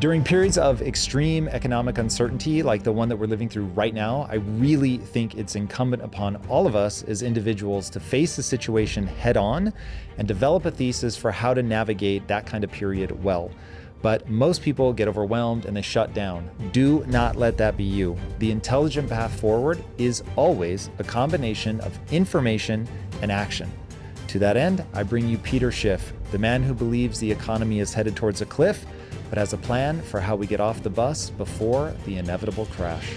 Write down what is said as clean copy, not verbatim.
During periods of extreme economic uncertainty, like the one that we're living through right now, I really think it's incumbent upon all of us as individuals to face the situation head on and develop a thesis for how to navigate that kind of period well. But most people get overwhelmed and they shut down. Do not let that be you. The intelligent path forward is always a combination of information and action. To that end, I bring you Peter Schiff, the man who believes the economy is headed towards a cliff, but has a plan for how we get off the bus before the inevitable crash.